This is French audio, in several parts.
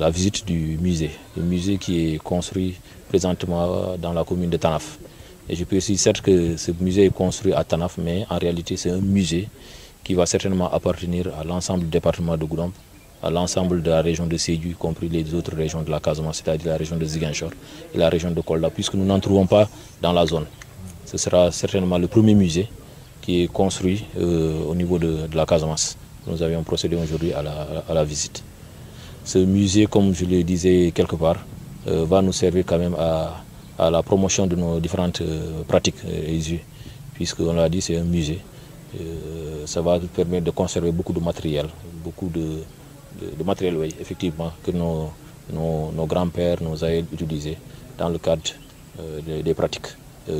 la visite du musée. Le musée qui est construit présentement dans la commune de Tanaf. Et je précise certes que ce musée est construit à Tanaf, mais en réalité c'est un musée qui va certainement appartenir à l'ensemble du département de Goudomp, à l'ensemble de la région de Sédhiou, y compris les autres régions de la Casamance, c'est-à-dire la région de Ziguinchor et la région de Kolda, puisque nous n'en trouvons pas dans la zone. Ce sera certainement le premier musée qui est construit au niveau de la Casamance. Nous avions procédé aujourd'hui à la visite. Ce musée, comme je le disais quelque part, va nous servir quand même à la promotion de nos différentes pratiques puisqu'on l'a dit, c'est un musée. Ça va nous permettre de conserver beaucoup de matériel, matériel, oui, effectivement, que nos grands-pères, nos aïeux utilisaient dans le cadre des pratiques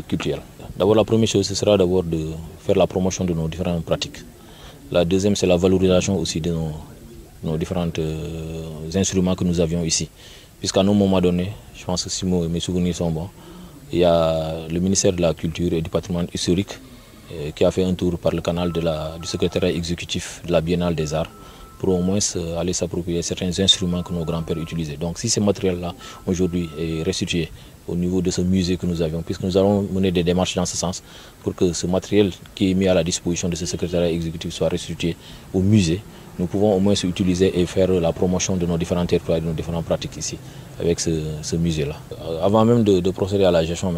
culturelles. D'abord, la première chose, ce sera d'abord de faire la promotion de nos différentes pratiques. La deuxième, c'est la valorisation aussi de nos différents instruments que nous avions ici. Puisqu'à un moment donné, je pense que si mes souvenirs sont bons, il y a le ministère de la Culture et du Patrimoine historique qui a fait un tour par le canal du secrétariat exécutif de la Biennale des Arts pour au moins aller s'approprier certains instruments que nos grands-pères utilisaient. Donc si ce matériel-là aujourd'hui est restitué au niveau de ce musée que nous avions, puisque nous allons mener des démarches dans ce sens pour que ce matériel qui est mis à la disposition de ce secrétariat exécutif soit restitué au musée, nous pouvons au moins utiliser et faire la promotion de nos différents territoires et de nos différentes pratiques ici, avec ce musée-là. Avant même de procéder à la gestion,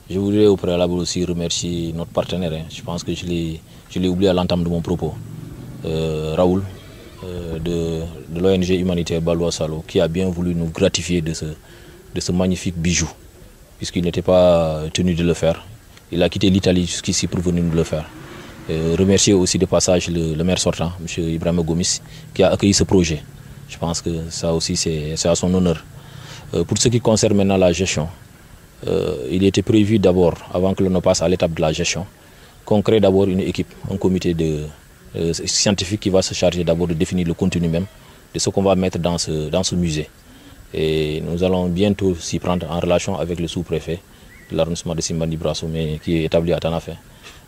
je voudrais au préalable aussi remercier notre partenaire. Je pense que je l'ai oublié à l'entame de mon propos, Raoul, de l'ONG humanitaire Balois Salo, qui a bien voulu nous gratifier de ce magnifique bijou, puisqu'il n'était pas tenu de le faire. Il a quitté l'Italie jusqu'ici pour venir nous le faire. Remercier aussi de passage le maire sortant, M. Ibrahima Gomis, qui a accueilli ce projet. Je pense que ça aussi c'est à son honneur. Pour ce qui concerne maintenant la gestion, il était prévu d'abord, avant que l'on passe à l'étape de la gestion, qu'on crée d'abord une équipe, un comité scientifique qui va se charger d'abord de définir le contenu même de ce qu'on va mettre dans ce musée. Et nous allons bientôt s'y prendre en relation avec le sous-préfet de l'arrondissement de Simbandi Brasso, qui est établi à Tanafé.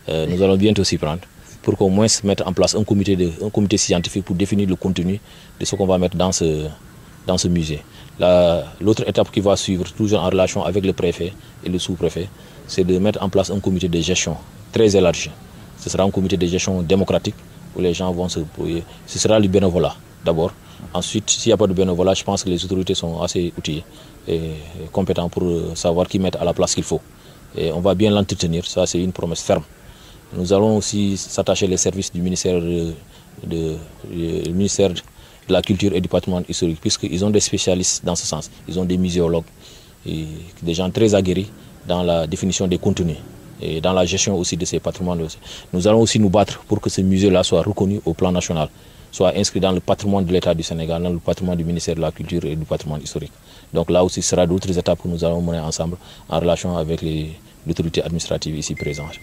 Nous allons bientôt s'y prendre pour qu'au moins mettre en place un comité scientifique pour définir le contenu de ce qu'on va mettre dans ce musée. L'autre étape qui va suivre, toujours en relation avec le préfet et le sous-préfet, c'est de mettre en place un comité de gestion très élargi. Ce sera un comité de gestion démocratique où les gens vont se brouiller. Ce sera le bénévolat d'abord. Ensuite, s'il n'y a pas de bénévolat, je pense que les autorités sont assez outillées et compétentes pour savoir qui mettre à la place qu'il faut. Et on va bien l'entretenir, ça c'est une promesse ferme. Nous allons aussi s'attacher les services du ministère de la Culture et du Patrimoine historique, puisqu'ils ont des spécialistes dans ce sens. Ils ont des muséologues, et des gens très aguerris dans la définition des contenus et dans la gestion aussi de ces patrimoines. Nous allons aussi nous battre pour que ce musée-là soit reconnu au plan national, soit inscrit dans le patrimoine de l'État du Sénégal, dans le patrimoine du ministère de la Culture et du Patrimoine historique. Donc là aussi, ce sera d'autres étapes que nous allons mener ensemble en relation avec l'autorité administrative ici présente.